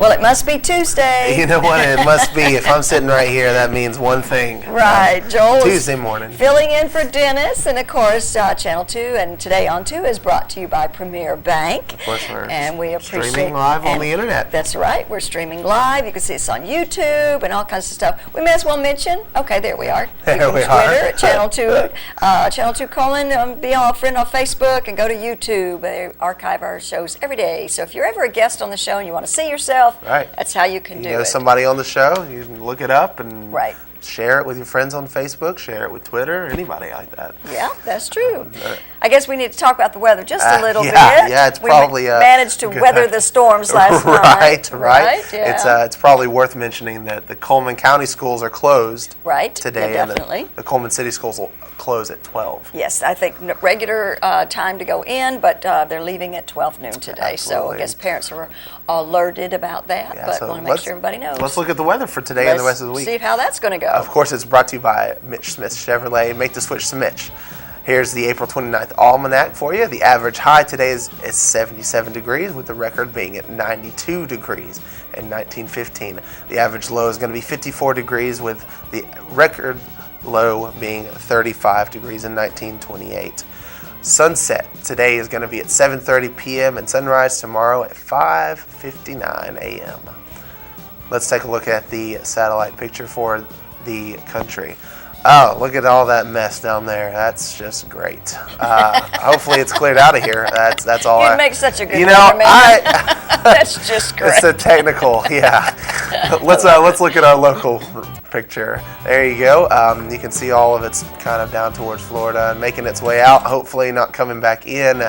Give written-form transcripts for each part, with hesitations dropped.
Well, it must be Tuesday. You know what? It must be. If I'm sitting right here, that means one thing. Right. Joel Tuesday morning. Filling in for Dennis, and of course, Channel 2 and Today on 2 is brought to you by Premier Bank. Of course, we're and we appreciate streaming live on the internet. That's right. We're streaming live. You can see us on YouTube and all kinds of stuff. We may as well mention. Okay, there we are. There we are. Twitter at Channel 2, Channel 2 : be a friend on Facebook and go to YouTube. They archive our shows every day. So if you're ever a guest on the show and you want to see yourself, that's how you can do it. You know somebody on the show, you can look it up and share it with your friends on Facebook, share it with Twitter, anybody like that. Yeah, that's true. I guess we need to talk about the weather just a little bit. Yeah, it's probably we managed to weather the storms last night. Right. Yeah. It's probably worth mentioning that the Coleman County schools are closed today. Yeah, definitely. And the Coleman City schools will close at 12. Yes, I think regular time to go in, but they're leaving at 12 noon today. Absolutely. So I guess parents are alerted about that, but so want to make sure everybody knows. Let's look at the weather for today and the rest of the week. See how that's going to go. Of course, it's brought to you by Mitch Smith Chevrolet. Make the switch to Mitch. Here's the April 29th almanac for you. The average high today is 77 degrees, with the record being at 92 degrees in 1915. The average low is going to be 54 degrees, with the record low being 35 degrees in 1928. Sunset today is going to be at 7:30 p.m. and sunrise tomorrow at 5:59 a.m. Let's take a look at the satellite picture for the country. Oh, look at all that mess down there. That's just great. Hopefully it's cleared out of here. That's all. You'd make such a good that's just great. It's a technical, Let's look at our local picture. There you go. You can see all of it's kind of down towards Florida and making its way out. Hopefully not coming back in.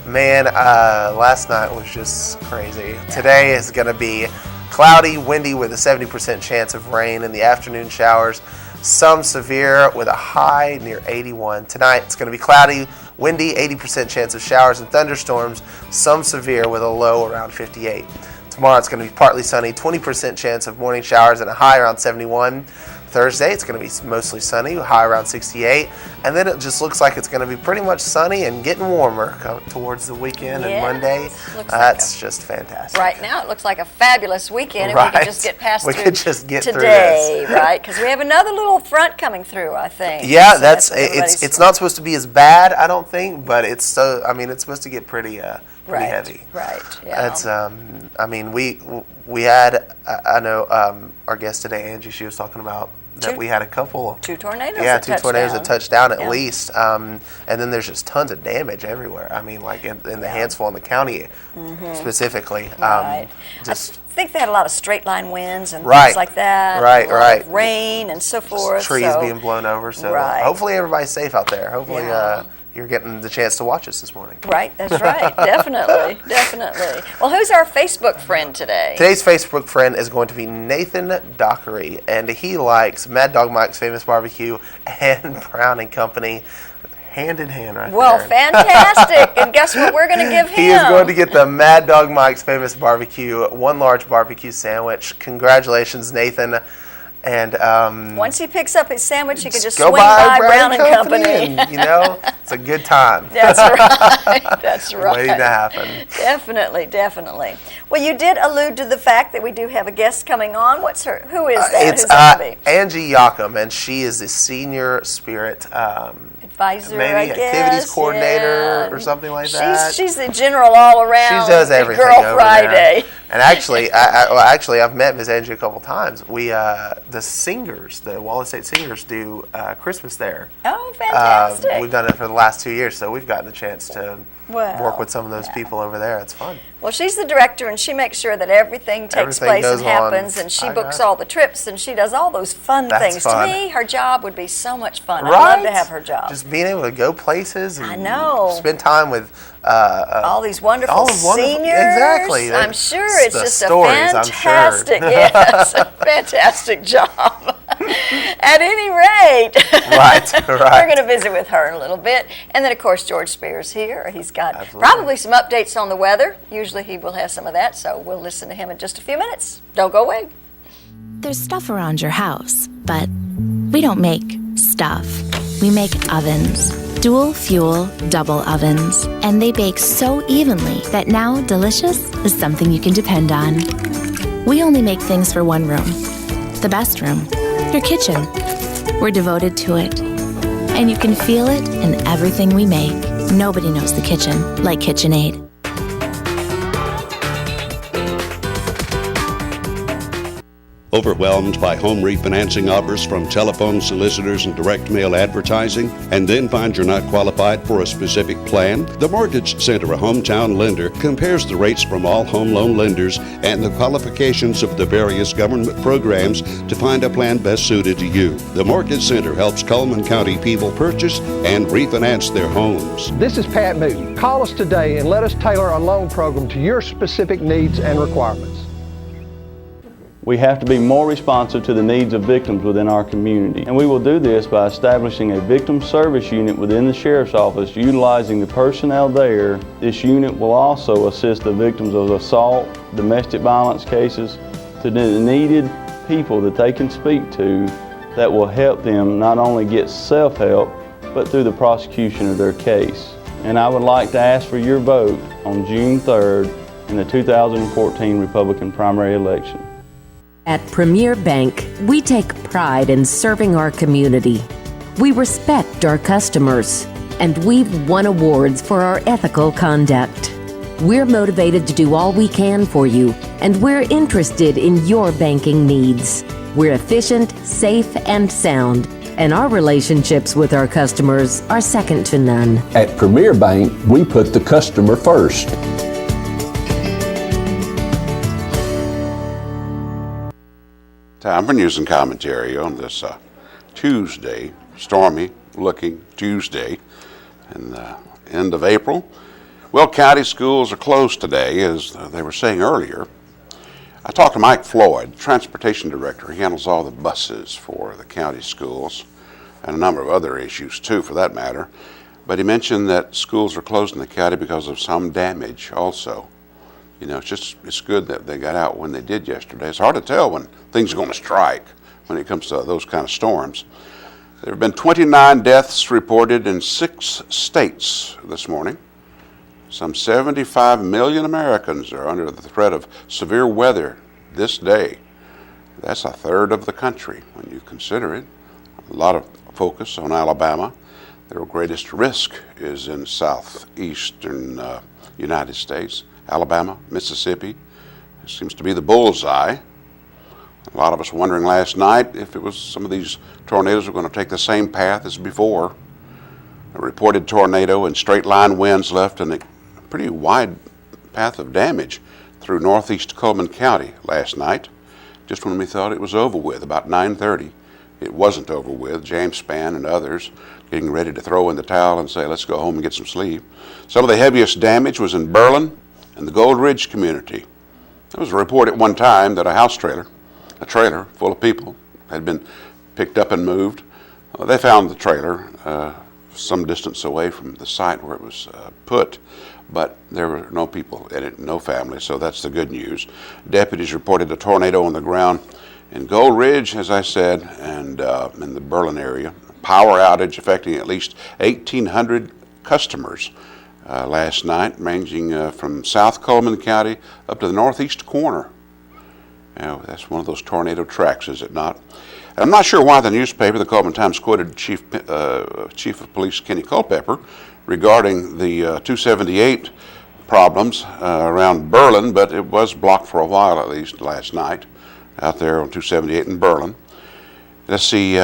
Man, last night was just crazy. Today is going to be cloudy, windy with a 70% chance of rain in the afternoon showers. Some severe with a high near 81. Tonight it's going to be cloudy, windy, 80% chance of showers and thunderstorms. Some severe with a low around 58. Tomorrow it's going to be partly sunny, 20% chance of morning showers and a high around 71. Thursday it's going to be mostly sunny, high around 68. And then it just looks like it's going to be pretty much sunny and getting warmer towards the weekend and Monday. That's just fantastic. Right now it looks like a fabulous weekend, and we can just get past we could just get today, through this. right? Because we have another little front coming through, I think. Yeah, so it's not supposed to be as bad, I don't think, but it's supposed to get pretty heavy. Right. Yeah. It's we had I know our guest today, Angie, she was talking about that we had a couple. Two tornadoes. Yeah, two tornadoes that touched down at least. And then there's just tons of damage everywhere. I mean, like in the Hansville and the county specifically. Right. I think they had a lot of straight line winds and things like that. Right. Rain and so forth. Trees being blown over. So hopefully everybody's safe out there. Hopefully you're getting the chance to watch us this morning. Right, that's right. Definitely. Well, who's our Facebook friend today? Today's Facebook friend is going to be Nathan Dockery, and he likes Mad Dog Mike's Famous Barbecue and Brown and Company. Hand in hand right there. Well, fantastic. And guess what we're going to give him? He is going to get the Mad Dog Mike's Famous Barbecue, one large barbecue sandwich. Congratulations, Nathan. And once he picks up his sandwich, he can just swing by Brown and Company. And, it's a good time. That's right. That's right. Waiting to happen. Definitely. Well, you did allude to the fact that we do have a guest coming on. Who is that? It's Angie Jochum, and she is the senior spirit advisor, maybe activities coordinator or something like that. She's the general all around. She does everything Girl over Friday. There. And actually, I've met Ms. Angie a couple times. We the singers, the Wallace State Singers, do Christmas there. Oh, fantastic! We've done it for the last 2 years, so we've gotten a chance to work with some of those people over there. It's fun. Well, she's the director, and she makes sure that everything takes place and happens, and she books all the trips, and she does all those fun things. To me, her job would be so much fun. I'd love to have her job. Just being able to go places and spend time with all these wonderful seniors. Exactly. I'm sure it's just a fantastic, fantastic job. At any rate, we're going to visit with her in a little bit. And then, of course, George Spears here. He's got probably some updates on the weather. Usually he will have some of that, so we'll listen to him in just a few minutes. Don't go away. There's stuff around your house, but we don't make stuff. We make ovens. Dual fuel, double ovens. And they bake so evenly that now delicious is something you can depend on. We only make things for one room, the best room, your kitchen. We're devoted to it. And you can feel it in everything we make. Nobody knows the kitchen like KitchenAid. Overwhelmed by home refinancing offers from telephone solicitors and direct mail advertising, and then find you're not qualified for a specific plan? The Mortgage Center, a hometown lender, compares the rates from all home loan lenders and the qualifications of the various government programs to find a plan best suited to you. The Mortgage Center helps Cullman County people purchase and refinance their homes. This is Pat Newton. Call us today and let us tailor a loan program to your specific needs and requirements. We have to be more responsive to the needs of victims within our community, and we will do this by establishing a victim service unit within the Sheriff's Office. Utilizing the personnel there, this unit will also assist the victims of assault, domestic violence cases, to the needed people that they can speak to that will help them not only get self-help, but through the prosecution of their case. And I would like to ask for your vote on June 3rd in the 2014 Republican primary election. At Premier Bank, we take pride in serving our community. We respect our customers, and we've won awards for our ethical conduct. We're motivated to do all we can for you, and we're interested in your banking needs. We're efficient, safe, and sound, and our relationships with our customers are second to none. At Premier Bank, we put the customer first. Time for news and commentary on this Tuesday, stormy looking Tuesday in the end of April. Well, county schools are closed today, as they were saying earlier. I talked to Mike Floyd, transportation director. He handles all the buses for the county schools and a number of other issues too, for that matter. But he mentioned that schools are closed in the county because of some damage also. You know, it's good that they got out when they did yesterday. It's hard to tell when things are going to strike when it comes to those kind of storms. There have been 29 deaths reported in 6 states this morning. Some 75 million Americans are under the threat of severe weather this day. That's a third of the country when you consider it. A lot of focus on Alabama. Their greatest risk is in southeastern United States. Alabama, Mississippi. It seems to be the bullseye. A lot of us wondering last night if it was some of these tornadoes were going to take the same path as before. A reported tornado and straight line winds left a pretty wide path of damage through northeast Cullman County last night, just when we thought it was over with, about 9:30. It wasn't over with. James Spann and others getting ready to throw in the towel and say, let's go home and get some sleep. Some of the heaviest damage was in Berlin and the Gold Ridge community. There was a report at one time that a trailer full of people had been picked up and moved. They found the trailer some distance away from the site where it was put, but there were no people in it, no family, so that's the good news. Deputies reported a tornado on the ground in Gold Ridge, as I said, and in the Berlin area. Power outage affecting at least 1,800 customers last night, ranging from South Cullman County up to the northeast corner. Now, that's one of those tornado tracks, is it not? And I'm not sure why the newspaper, the Cullman Times, quoted Chief of Police Kenny Culpepper regarding the 278 problems around Berlin, but it was blocked for a while, at least last night, out there on 278 in Berlin. Let's see.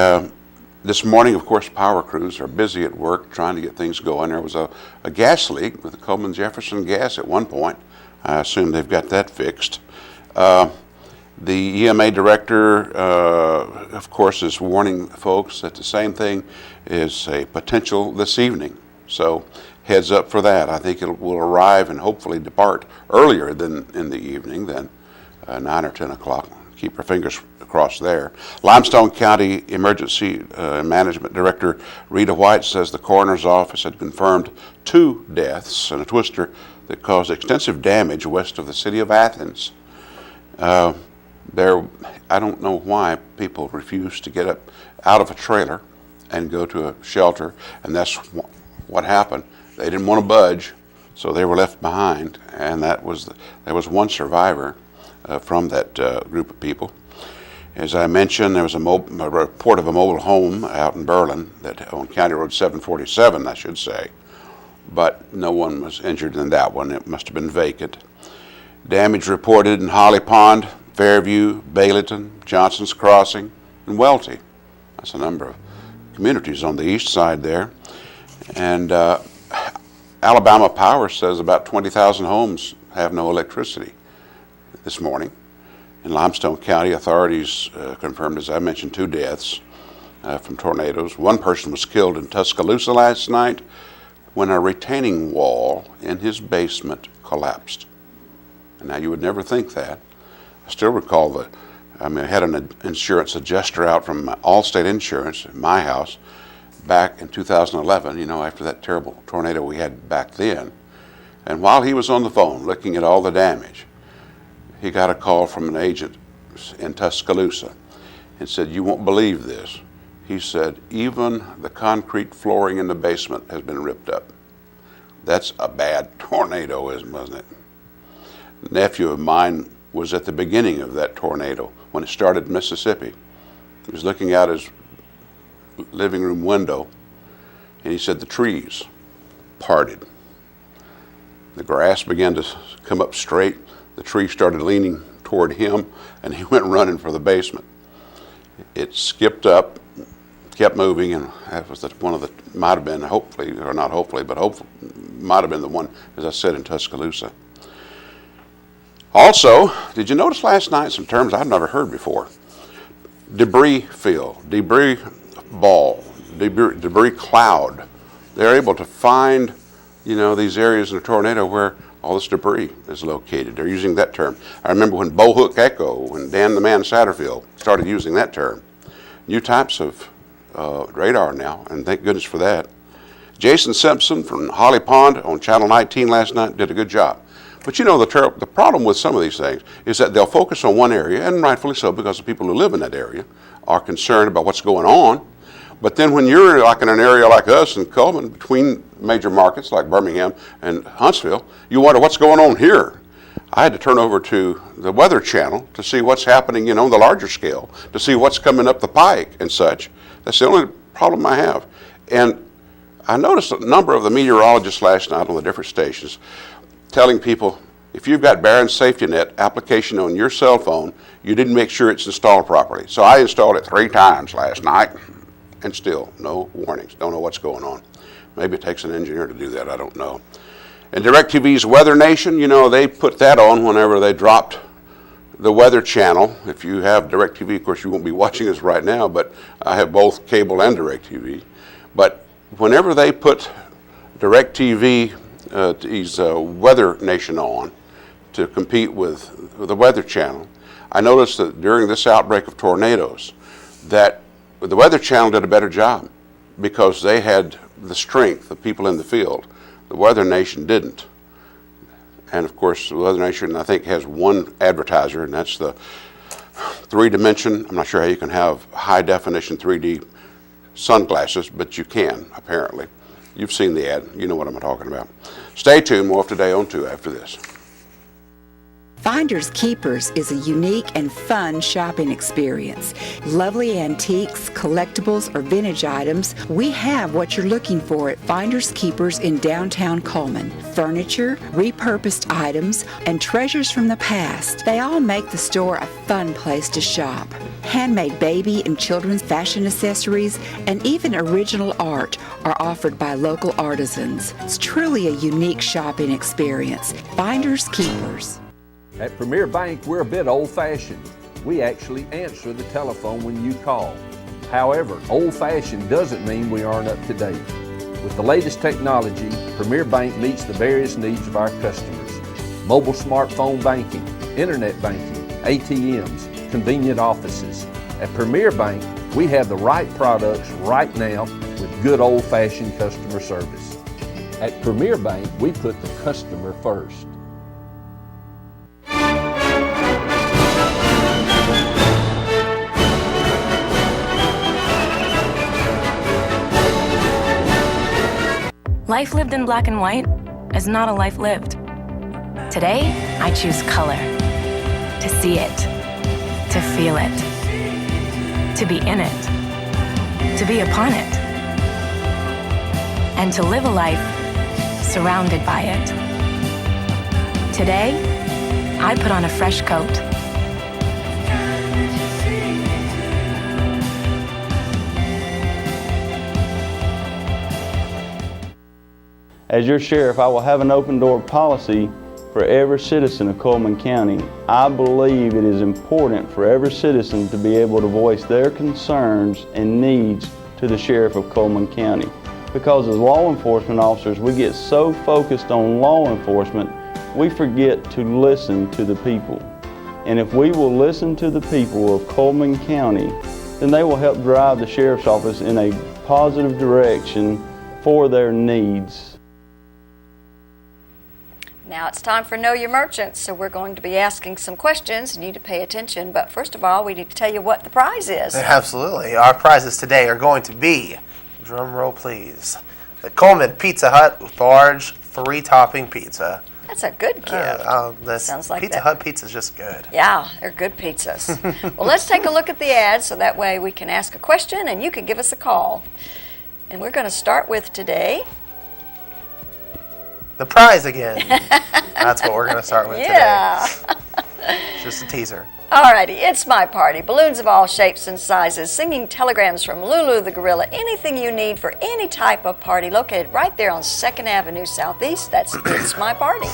This morning, of course, power crews are busy at work trying to get things going. There was a gas leak with the Coleman Jefferson gas at one point. I assume they've got that fixed. The EMA director, of course, is warning folks that the same thing is a potential this evening. So heads up for that. I think it will arrive and hopefully depart earlier than in the evening, than 9 or 10 o'clock. Keep our fingers crossed there. Limestone County Emergency Management Director Rita White says the coroner's office had confirmed 2 deaths in a twister that caused extensive damage west of the city of Athens. I don't know why people refuse to get up out of a trailer and go to a shelter, and that's what happened. They didn't want to budge, so they were left behind, and there was one survivor. from that group of people. As I mentioned, there was a report of a mobile home out in Berlin that on County Road 747, I should say, but no one was injured in that one. It must have been vacant. Damage reported in Holly Pond, Fairview, Baileyton, Johnson's Crossing, and Welty. That's a number of communities on the east side there. And Alabama Power says about 20,000 homes have no electricity this morning. In Limestone County, authorities confirmed, as I mentioned, 2 deaths from tornadoes. One person was killed in Tuscaloosa last night when a retaining wall in his basement collapsed. And now you would never think that. I still recall I had an insurance adjuster out from Allstate Insurance at my house back in 2011, after that terrible tornado we had back then. And while he was on the phone looking at all the damage, he got a call from an agent in Tuscaloosa and said, "You won't believe this." He said, "Even the concrete flooring in the basement has been ripped up." That's a bad tornado, wasn't it? A nephew of mine was at the beginning of that tornado when it started in Mississippi. He was looking out his living room window, and he said the trees parted. The grass began to come up straight. The tree started leaning toward him, and he went running for the basement. It skipped up, kept moving, and that was might have been, hopefully, or not hopefully, but might have been the one, as I said, in Tuscaloosa. Also, did you notice last night some terms I've never heard before? Debris field, debris ball, debris cloud. They're able to find, these areas in a tornado where all this debris is located. They're using that term. I remember when Bohook Echo and Dan the Man Satterfield started using that term. New types of radar now, and thank goodness for that. Jason Simpson from Holly Pond on Channel 19 last night did a good job. But the problem with some of these things is that they'll focus on one area, and rightfully so, because the people who live in that area are concerned about what's going on. But then when you're like in an area like us in Cullman, between major markets like Birmingham and Huntsville, you wonder what's going on here. I had to turn over to the Weather Channel to see what's happening, on the larger scale, to see what's coming up the pike and such. That's the only problem I have. And I noticed a number of the meteorologists last night on the different stations telling people, if you've got Barron's Safety Net application on your cell phone, you didn't make sure it's installed properly. So I installed it 3 times last night, and still no warnings. Don't know what's going on. Maybe it takes an engineer to do that. I don't know. And DirecTV's Weather Nation, they put that on whenever they dropped the Weather Channel. If you have DirecTV, of course, you won't be watching this right now, but I have both cable and DirecTV. But whenever they put DirecTV Weather Nation on to compete with the Weather Channel, I noticed that during this outbreak of tornadoes that the Weather Channel did a better job because they had the strength of people in the field. The Weather Nation didn't. And of course, the Weather Nation, I think, has one advertiser, and that's the 3-dimension. I'm not sure how you can have high definition 3D sunglasses, but you can, apparently. You've seen the ad. You know what I'm talking about. Stay tuned. More of Today on 2 after this. Finders Keepers is a unique and fun shopping experience. Lovely antiques, collectibles, or vintage items, we have what you're looking for at Finders Keepers in downtown Cullman. Furniture, repurposed items, and treasures from the past. They all make the store a fun place to shop. Handmade baby and children's fashion accessories, and even original art are offered by local artisans. It's truly a unique shopping experience. Finders Keepers. At Premier Bank, we're a bit old-fashioned. We actually answer the telephone when you call. However, old-fashioned doesn't mean we aren't up to date. With the latest technology, Premier Bank meets the various needs of our customers. Mobile smartphone banking, internet banking, ATMs, convenient offices. At Premier Bank, we have the right products right now with good old-fashioned customer service. At Premier Bank, we put the customer first. Life lived in black and white is not a life lived. Today, I choose color. to see it, to feel it, to be in it, to be upon it, and to live a life surrounded by it. Today, I put on a fresh coat. As your sheriff, I will have an open door policy for every citizen of Coleman County. I believe it is important for every citizen to be able to voice their concerns and needs to the sheriff of Coleman County. Because as law enforcement officers, we get so focused on law enforcement, we forget to listen to the people. And if we will listen to the people of Coleman County, then they will help drive the sheriff's office in a positive direction for their needs. Now it's time for Know Your Merchants, so we're going to be asking some questions. You need to pay attention, but first of all, we need to tell you what the prize is. Absolutely. Our prizes today are going to be, drum roll please, the Coleman Pizza Hut large 3-topping pizza. That's a good gift. Sounds like Pizza Hut pizza is just good. Yeah, they're good pizzas. Well, let's take a look at the ad so that way we can ask a question and you can give us a call. And we're going to start with today. The prize again. That's what we're going to start with today. Just a teaser. Alrighty, it's my party. Balloons of all shapes and sizes, singing telegrams from Lulu the Gorilla, anything you need for any type of party, located right there on 2nd Avenue Southeast. That's It's My Party.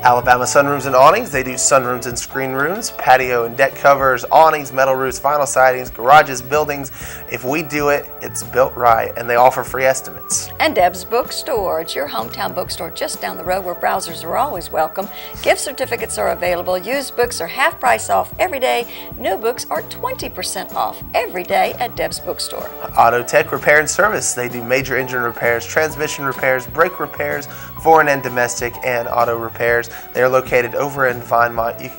Alabama Sunrooms and Awnings. They do sunrooms and screen rooms, patio and deck covers, awnings, metal roofs, vinyl sidings, garages, buildings. If we do it, it's built right, and they offer free estimates. And Deb's Bookstore. It's your hometown bookstore just down the road where browsers are always welcome. Gift certificates are available. Used books are half price off every day. New books are 20% off every day at Deb's Bookstore. Auto Tech Repair and Service. They do major engine repairs, transmission repairs, brake repairs, foreign and domestic, and auto repairs. They're located over in Vinemont.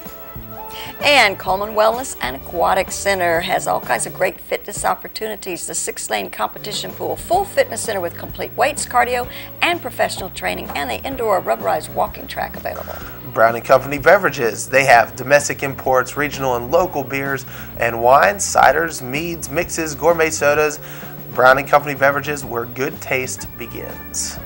And Coleman Wellness and Aquatic Center has all kinds of great fitness opportunities. The 6-lane competition pool, full fitness center with complete weights, cardio, and professional training, and the indoor rubberized walking track available. Brown & Company Beverages. They have domestic imports, regional and local beers and wines, ciders, meads, mixes, gourmet sodas. Brown & Company Beverages, where good taste begins.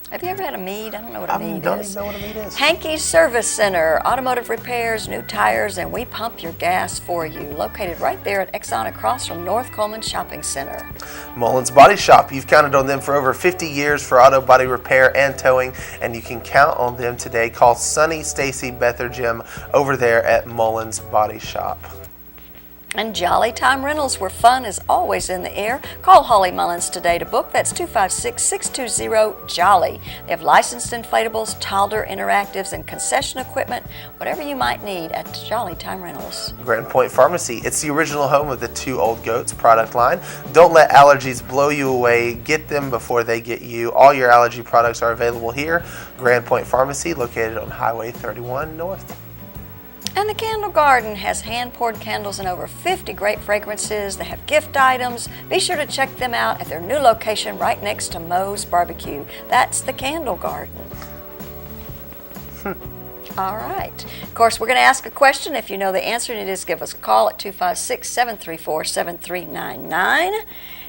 Have you ever had a mead? I don't know what a mead is. I don't even know what a mead is. Hankey's Service Center, automotive repairs, new tires, and we pump your gas for you. Located right there at Exxon across from North Coleman Shopping Center. Mullins Body Shop. You've counted on them for over 50 years for auto body repair and towing, and you can count on them today. Call Sunny, Stacy, Beth, or Jim over there at Mullins Body Shop. And Jolly Time Rentals, where fun is always in the air. Call Holly Mullins today to book. That's 256-620-JOLLY. They have licensed inflatables, Talder interactives, and concession equipment, whatever you might need at Jolly Time Rentals. Grand Point Pharmacy. It's the original home of the Two Old Goats product line. Don't let allergies blow you away. Get them before they get you. All your allergy products are available here. Grand Point Pharmacy, located on Highway 31 North. And the Candle Garden has hand-poured candles and over 50 great fragrances. They have gift items. Be sure to check them out at their new location right next to Moe's Barbecue. That's the Candle Garden. All right. Of course, we're going to ask a question. If you know the answer, it is give us a call at 256-734-7399.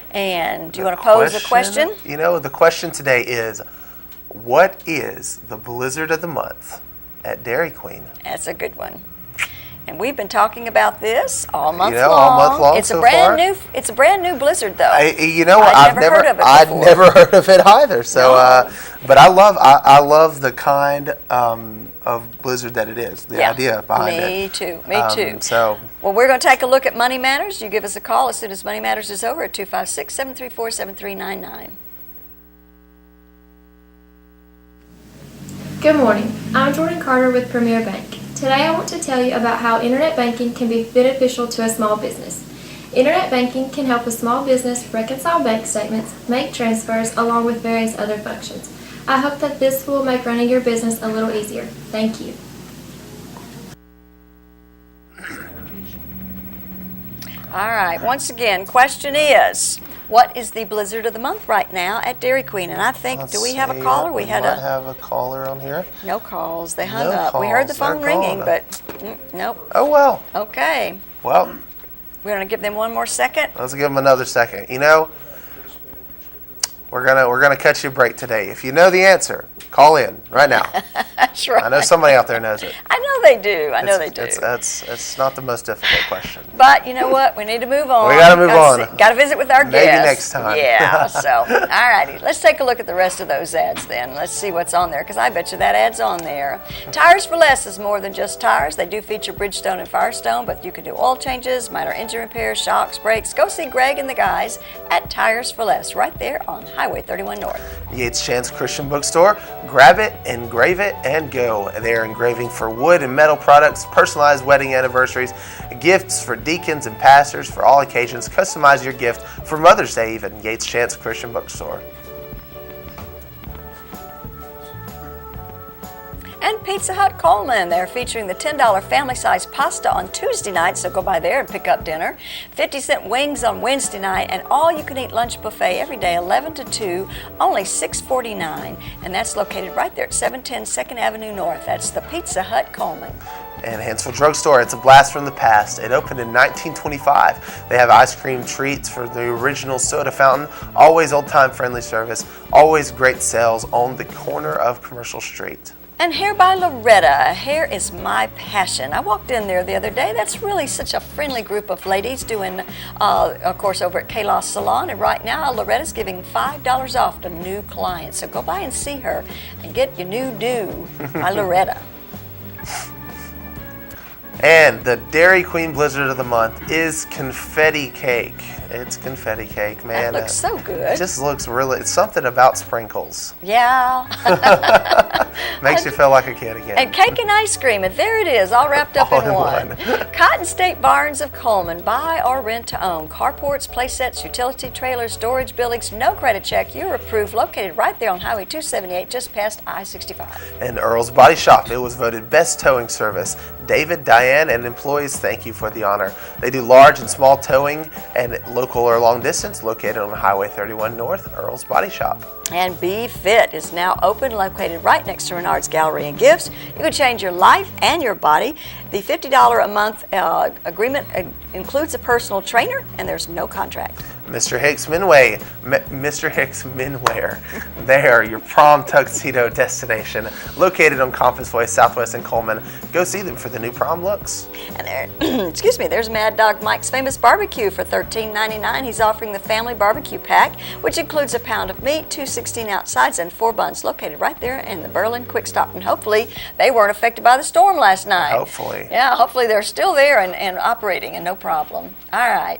And do you want to pose a question? You know, the question today is, what is the blizzard of the month at Dairy Queen? That's a good one. And we've been talking about this all month long. All month long. It's a brand new blizzard, though. I've never heard of it. I'd never heard of it either. So, no. But I love the kind of blizzard that it is. The idea behind it. Me too. Well, we're going to take a look at Money Matters. You give us a call as soon as Money Matters is over at 256-734-7399. Good morning. I'm Jordan Carter with Premier Bank. Today I want to tell you about how internet banking can be beneficial to a small business. Internet banking can help a small business reconcile bank statements, make transfers, along with various other functions. I hope that this will make running your business a little easier. Thank you. All right, once again, question is, What is the blizzard of the month right now at Dairy Queen? And I think, do we have a caller? We might have a caller on here. No calls. They hung up. We heard the phone ringing, but nope. Oh, well. Okay. Well. We're going to give them one more second. Let's give them another second. You know, we're gonna cut you a break today. If you know the answer, call in right now. That's right. I know somebody out there knows it. I know they do. I know they do. It's not the most difficult question. But you know what? We need to move on. We got to move on. Got to visit with our guests. Maybe next time. Yeah. So, all righty. Let's take a look at the rest of those ads then. Let's see what's on there, because I bet you that ad's on there. Tires for Less is more than just tires. They do feature Bridgestone and Firestone, but you can do oil changes, minor engine repairs, shocks, brakes. Go see Greg and the guys at Tires for Less right there on Highway 31 North. Yates Chance Christian Bookstore. Grab it, engrave it, and go. They're engraving for wood and metal products, personalized wedding anniversaries, gifts for deacons and pastors for all occasions. Customize your gift for Mother's Day even. Yates Chance Christian Bookstore. And Pizza Hut Coleman, they're featuring the $10 family-size pasta on Tuesday night, so go by there and pick up dinner. 50-cent wings on Wednesday night, and all-you-can-eat lunch buffet every day, 11 to 2, only $6.49. And that's located right there at 710 2nd Avenue North. That's the Pizza Hut Coleman. And Hansville Drugstore, it's a blast from the past. It opened in 1925. They have ice cream treats for the original soda fountain, always old-time friendly service, always great sales on the corner of Commercial Street. And Hair by Loretta. Hair is my passion. I walked in there the other day. That's really such a friendly group of ladies doing, of course, over at Kalos Salon. And right now, Loretta's giving $5 off to new clients. So go by and see her and get your new do by Loretta. And the Dairy Queen Blizzard of the Month is confetti cake. It's confetti cake, man. That looks so good. It just looks really, it's something about sprinkles. Yeah. Makes you feel like a kid again. And cake and ice cream, and there it is, all wrapped up in one. Cotton State Barns of Coleman, buy or rent to own. Carports, playsets, utility trailers, storage buildings, no credit check. You're approved, located right there on Highway 278, just past I-65. And Earl's Body Shop, it was voted best towing service. David, Diane, and employees, thank you for the honor. They do large and small towing and local or long distance, located on Highway 31 North, Earl's Body Shop. And Be Fit is now open, located right next to Renard's Gallery and Gifts. You can change your life and your body. The $50 a month agreement includes a personal trainer, and there's no contract. Mr. Hicks Minway, Mr. Hicks Minwear. They're your prom tuxedo destination, located on Compass Way, Southwest and Coleman. Go see them for the new prom looks. And there, excuse me, there's Mad Dog Mike's Famous Barbecue for $13.99. He's offering the family barbecue pack, which includes a pound of meat, 2 16-ounce sides, and 4 buns, located right there in the Berlin Quick Stop. And hopefully they weren't affected by the storm last night. Hopefully. Yeah, hopefully they're still there and operating and no problem. All right.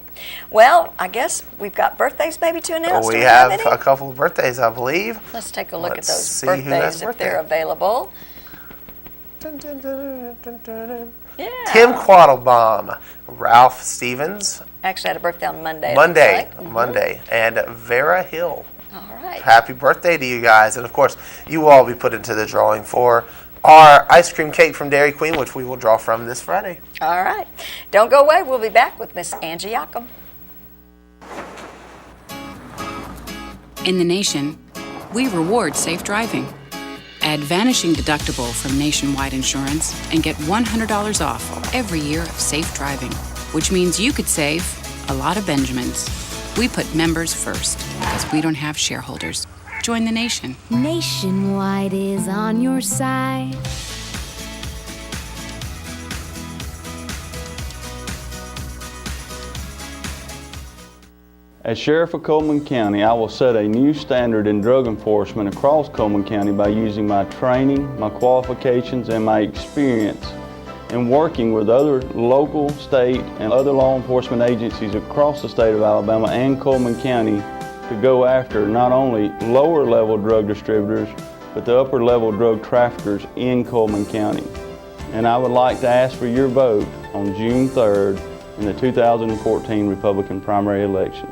Well, I guess we've got birthdays maybe to announce. We have a couple of birthdays, I believe. Let's take a look at those birthdays if they're available. Dun, dun, dun, dun, dun, dun. Yeah. Tim Quattlebaum, Ralph Stevens. Actually had a birthday on Monday. Monday. And Vera Hill. All right. Happy birthday to you guys. And of course, you will all be put into the drawing for our ice cream cake from Dairy Queen, which we will draw from this Friday. All right. Don't go away. We'll be back with Miss Angie Jochum. In the nation, we reward safe driving. Add Vanishing Deductible from Nationwide Insurance and get $100 off every year of safe driving, which means you could save a lot of Benjamins. We put members first because we don't have shareholders. Join the nation. Nationwide is on your side. As Sheriff of Coleman County, I will set a new standard in drug enforcement across Coleman County by using my training, my qualifications, and my experience in working with other local, state, and other law enforcement agencies across the state of Alabama and Coleman County to go after not only lower level drug distributors, but the upper level drug traffickers in Coleman County. And I would like to ask for your vote on June 3rd in the 2014 Republican primary election.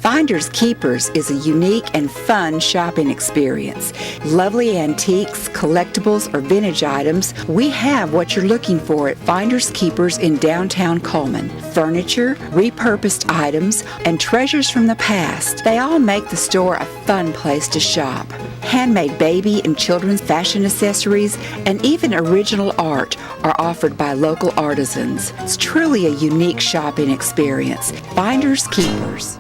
Finders Keepers is a unique and fun shopping experience. Lovely antiques, collectibles, or vintage items, we have what you're looking for at Finders Keepers in downtown Coleman. Furniture, repurposed items, and treasures from the past. They all make the store a fun place to shop. Handmade baby and children's fashion accessories and even original art are offered by local artisans. It's truly a unique shopping experience. Finders Keepers.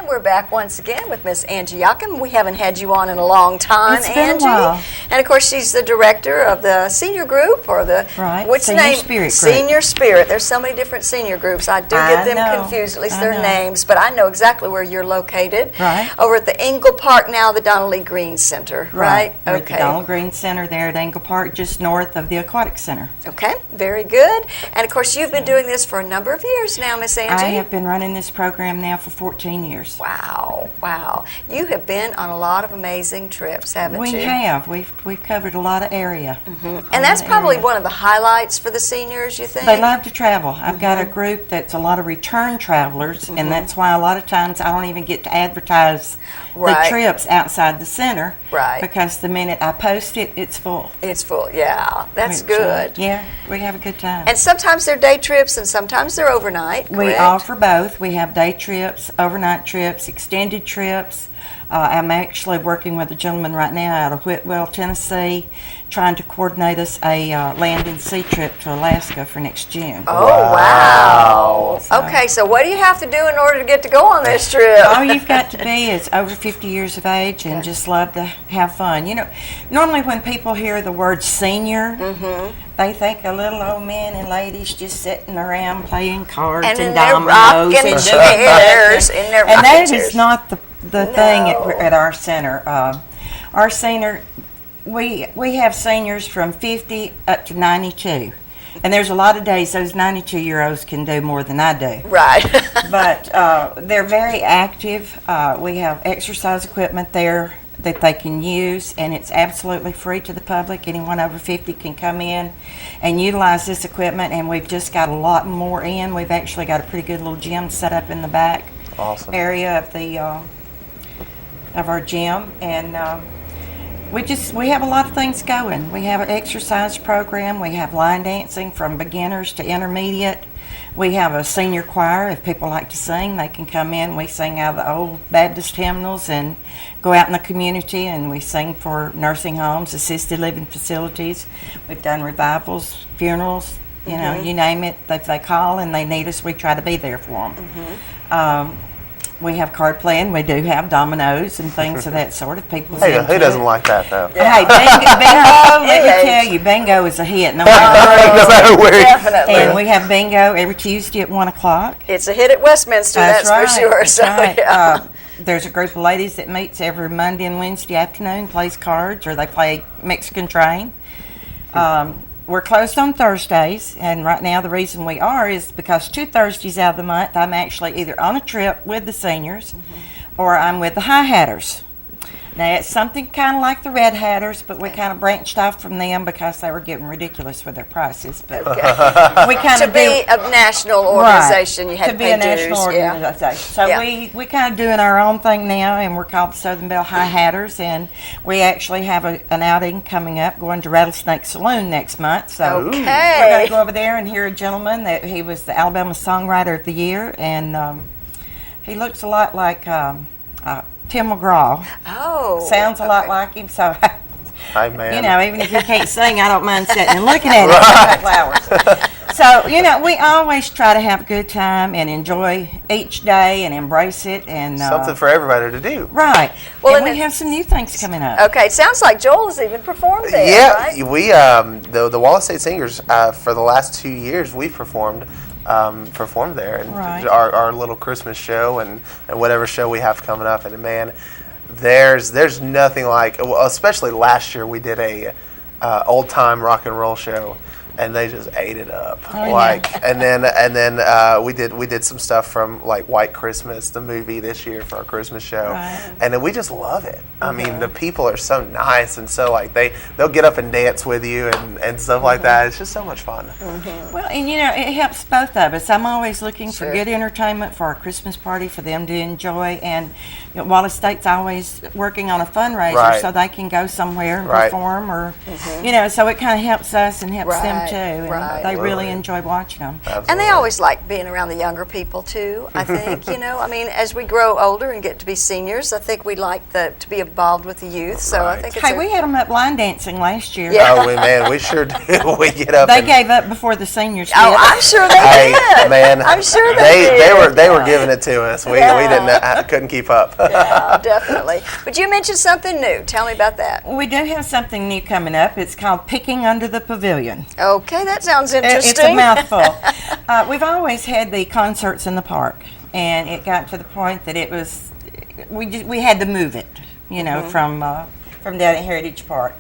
We're back once again with Miss Angie Jochum. We haven't had you on in a long time, It's been Angie. a while. And of course, she's the director of the senior group, or the what's the Senior name? Spirit Group. Senior Spirit. There's so many different senior groups. I do get them know. confused, at least I their know. names, but I know exactly where you're located. Right. Over at the Engle Park now, the Donald Lee Green Center. Right. We're at the Donald Green Center there at Engle Park, just north of the Aquatic Center. Okay. Very good. And of course, you've been doing this for a number of years now, Miss Angie. I have been running this program now for 14 years. Wow. Wow. You have been on a lot of amazing trips, haven't We you? have. We've covered a lot of area. And that's probably one of the highlights for the seniors, you think? They love to travel. I've got a group that's a lot of return travelers, and that's why a lot of times I don't even get to advertise the trips outside the center. Right. Because the minute I post it, it's full. It's full, yeah. That's good. Yeah, we have a good time. And sometimes they're day trips and sometimes they're overnight, We correct? offer both. We have day trips, overnight trips, extended trips. I'm actually working with a gentleman right now out of Whitwell, Tennessee, trying to coordinate us a land and sea trip to Alaska for next June. Oh, wow. Okay, so what do you have to do in order to get to go on this trip? All you've got to be is over 50 years of age and just love to have fun. You know, normally when people hear the word senior, they think of little old men and ladies just sitting around playing cards And and in their dominoes rocking and chairs, in their and rocking that chairs. is not the thing at our center. Our center, we have seniors from 50 up to 92. And there's a lot of days those 92-year-olds can do more than I do. Right. But they're very active. We have exercise equipment there that they can use, and it's absolutely free to the public. Anyone over 50 can come in and utilize this equipment, and we've just got a lot more in. We've actually got a pretty good little gym set up in the back area of the of our gym, and we have a lot of things going. We have an exercise program. We have line dancing from beginners to intermediate. We have a senior choir. If people like to sing, they can come in. We sing out of the old Baptist hymnals and go out in the community, and we sing for nursing homes, assisted living facilities. We've done revivals, funerals, you know, you name it. If they call and they need us, we try to be there for them. We have card playing. We do have dominoes and things of that sort. If people Hey, who doesn't like that, though? Hey, bingo, let me tell you, bingo is a hit. No matter where. Definitely. And we have bingo every Tuesday at 1 o'clock. It's a hit at Westminster, that's right, for sure. That's So, right. yeah. There's a group of ladies that meets every Monday and Wednesday afternoon, plays cards, or they play Mexican Train. We're closed on Thursdays, and right now the reason we are is because 2 Thursdays out of the month I'm actually either on a trip with the seniors or I'm with the High Hatters. Now, it's something kind of like the Red Hatters, but we kind of branched off from them because they were getting ridiculous with their prices. But we kind of to be a national organization, you had to be pay a national dues, organization. So we kind of doing our own thing now, and we're called the Southern Belle High Hatters, and we actually have an outing coming up, going to Rattlesnake Saloon next month. So we're going to go over there and hear a gentleman that he was the Alabama Songwriter of the Year, and he looks a lot like Tim McGraw. Oh. Sounds a lot like him, so Hey, man. you know, even if you can't sing, I don't mind sitting and looking at it for flowers. So, you know, we always try to have a good time and enjoy each day and embrace it. And something for everybody to do. Right. Well, and we have some new things coming up. Okay, it sounds like Joel has even performed there, Yeah, right? we the Wallace State Singers for the last 2 years we've performed there, and our little Christmas show and whatever show we have coming up. And man, there's nothing like, well, especially last year we did a old time rock and roll show and they just ate it up. Oh, like, yeah. and then we did some stuff from like White Christmas, the movie this year for our Christmas show, Right. and then we just love it. I mean, the people are so nice, and so like they'll get up and dance with you and stuff like that. It's just so much fun. Well, and you know, it helps both of us. I'm always looking for Sure. good entertainment for our Christmas party for them to enjoy, and you know, Wallace State's always working on a fundraiser Right. so they can go somewhere and Right. perform, or you know, so it kind of helps us and helps them Right, too. And right. they really Absolutely. enjoy watching them. And they always like being around the younger people too, I think. You know, I mean, as we grow older and get to be seniors, I think we like to be involved with the youth. So I Right. think it's Hey, we had them up line dancing last year. Yeah. Oh, we sure do. We get up. They and, gave up before the seniors did. Oh, I'm sure they Hey, did. man, I'm sure they did. they were giving it to us. We couldn't keep up. Yeah, definitely. But you mentioned something new. Tell me about that. We do have something new coming up. It's called Picking Under the Pavilion. Okay, that sounds interesting. It's a mouthful. We've always had the concerts in the park, and it got to the point that it was we had to move it, you know, from down at Heritage Park.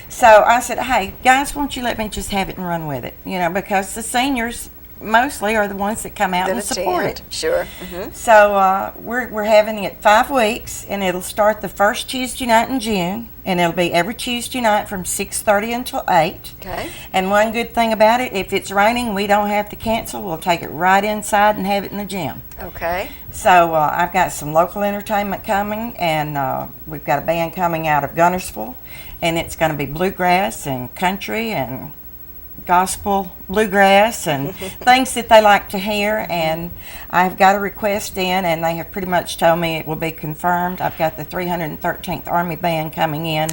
So I said, hey guys, won't you let me just have it and run with it, you know, because the seniors mostly are the ones that come out and support it. Sure. So we're having it 5 weeks, and it'll start the first Tuesday night in June, and it'll be every Tuesday night from 6:30 until 8. Okay. And one good thing about it, if it's raining, we don't have to cancel. We'll take it right inside and have it in the gym. Okay. So I've got some local entertainment coming, and we've got a band coming out of Gunnersville, and it's going to be bluegrass and country and gospel bluegrass and things that they like to hear. And I've got a request in, and they have pretty much told me it will be confirmed. I've got the 313th Army Band coming in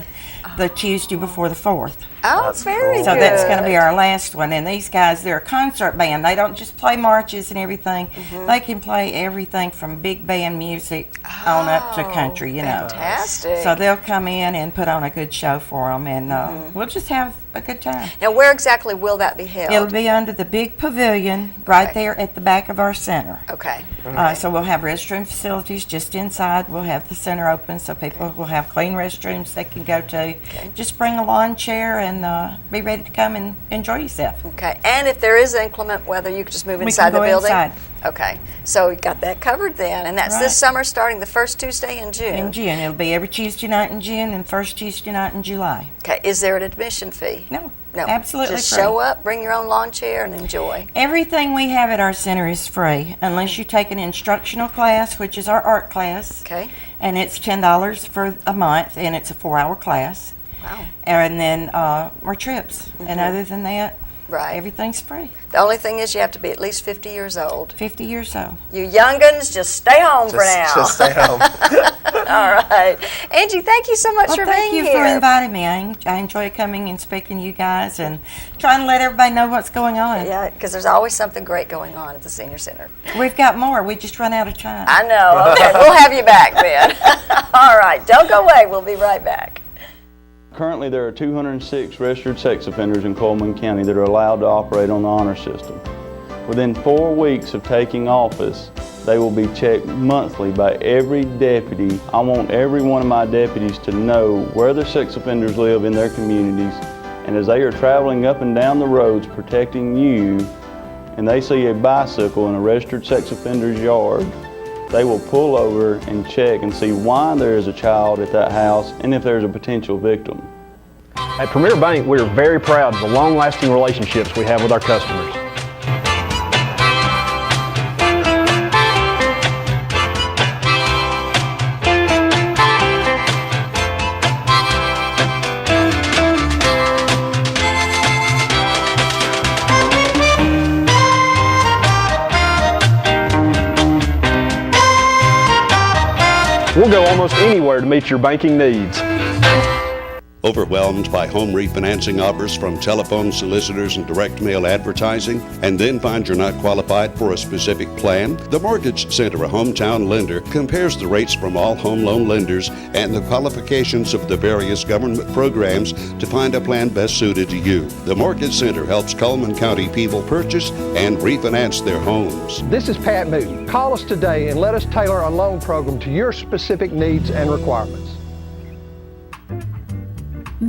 the Tuesday before the 4th. Oh, very good. So that's going to be our last one. And these guys, they're a concert band. They don't just play marches and everything. They can play everything from big band music on up to country, you know. Fantastic. So they'll come in and put on a good show for them, and we'll just have a good time. Now, where exactly will that be held? It'll be under the big pavilion right there at the back of our center. Okay. So we'll have restroom facilities just inside. We'll have the center open so people will have clean restrooms they can go to. Just bring a lawn chair and be ready to come and enjoy yourself. Okay. And if there is inclement weather, you can just move We inside can go the building? inside. Okay. So you got that covered then. And that's Right. this summer starting the first Tuesday in June? In June. It'll be every Tuesday night in June and first Tuesday night in July. Okay. Is there an admission fee? No. No. Absolutely Just free. show up, bring your own lawn chair, and enjoy. Everything we have at our center is free unless you take an instructional class, which is our art class. Okay. And it's $10 for a month, and it's a 4-hour class. Wow. And then our trips. And other than that, Right. everything's free. The only thing is you have to be at least 50 years old. 50 years old. You young'uns, just stay home for now. Just stay home. All right. Angie, thank you so much Well, for thank being you here. for inviting me. I enjoy coming and speaking to you guys and trying to let everybody know what's going on. Yeah, because there's always something great going on at the Senior Center. We've got more. We just run out of time. I know. Okay, we'll have you back then. All right, don't go away. We'll be right back. Currently, there are 206 registered sex offenders in Coleman County that are allowed to operate on the honor system. Within 4 weeks of taking office, they will be checked monthly by every deputy. I want every one of my deputies to know where the sex offenders live in their communities, and as they are traveling up and down the roads protecting you, and they see a bicycle in a registered sex offender's yard, they will pull over and check and see why there is a child at that house and if there's a potential victim. At Premier Bank, we are very proud of the long-lasting relationships we have with our customers. We'll go almost anywhere to meet your banking needs. Overwhelmed by home refinancing offers from telephone solicitors and direct mail advertising, and then find you're not qualified for a specific plan? The Mortgage Center, a hometown lender, compares the rates from all home loan lenders and the qualifications of the various government programs to find a plan best suited to you. The Mortgage Center helps Coleman County people purchase and refinance their homes. This is Pat Newton. Call us today and let us tailor a loan program to your specific needs and requirements.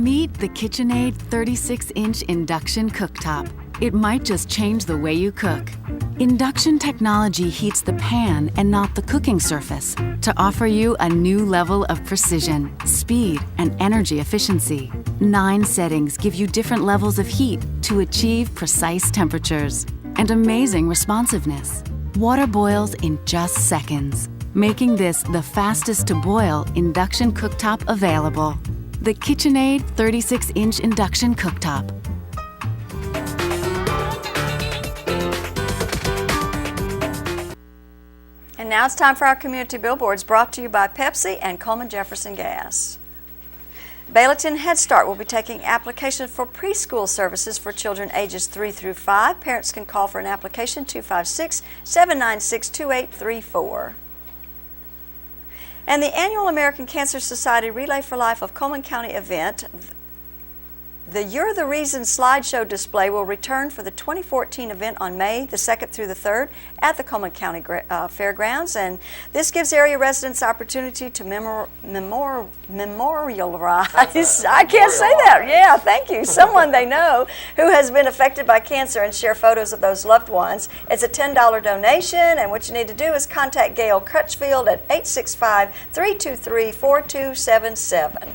Meet the KitchenAid 36-inch induction cooktop. It might just change the way you cook. Induction technology heats the pan and not the cooking surface to offer you a new level of precision, speed, and energy efficiency. 9 settings give you different levels of heat to achieve precise temperatures and amazing responsiveness. Water boils in just seconds, making this the fastest to boil induction cooktop available. The KitchenAid 36-inch induction cooktop. And now it's time for our community billboards, brought to you by Pepsi and Coleman Jefferson Gas. Bayleton Head Start will be taking applications for preschool services for children ages 3 through 5. Parents can call for an application 256-796-2834. And the annual American Cancer Society Relay for Life of Coleman County event, the You're the Reason slideshow display, will return for the 2014 event on May the 2nd through the 3rd at the Coleman County Fairgrounds. And this gives area residents the opportunity to memorialize, I can't say that, yeah, thank you, someone they know who has been affected by cancer and share photos of those loved ones. It's a $10 donation, and what you need to do is contact Gail Crutchfield at 865-323-4277.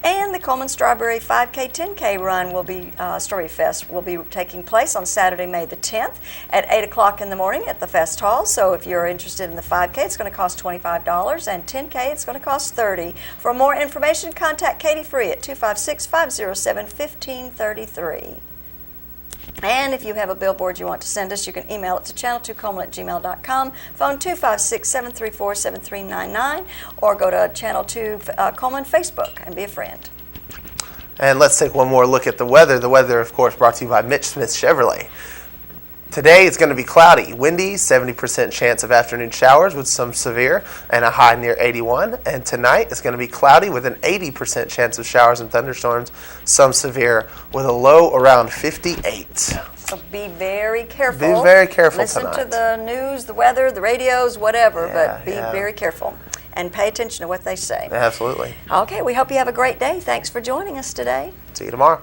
And the Coleman Strawberry 5K 10K run will be, Strawberry Fest will be taking place on Saturday, May the 10th at 8 o'clock in the morning at the Fest Hall. So if you're interested in the 5K, it's going to cost $25, and 10K, it's going to cost $30. For more information, contact Katie Free at 256-507-1533. And if you have a billboard you want to send us, you can email it to channel2coleman@gmail.com, phone 256-734-7399, or go to Channel 2 Coleman Facebook and be a friend. And let's take one more look at the weather. The weather, of course, brought to you by Mitch Smith Chevrolet. Today it's going to be cloudy, windy, 70% chance of afternoon showers with some severe, and a high near 81. And tonight it's going to be cloudy with an 80% chance of showers and thunderstorms, some severe, with a low around 58. So be very careful. Be very careful Listen tonight. to the news, the weather, the radios, whatever, Yeah, but be yeah. very careful and pay attention to what they say. Absolutely. Okay, we hope you have a great day. Thanks for joining us today. See you tomorrow.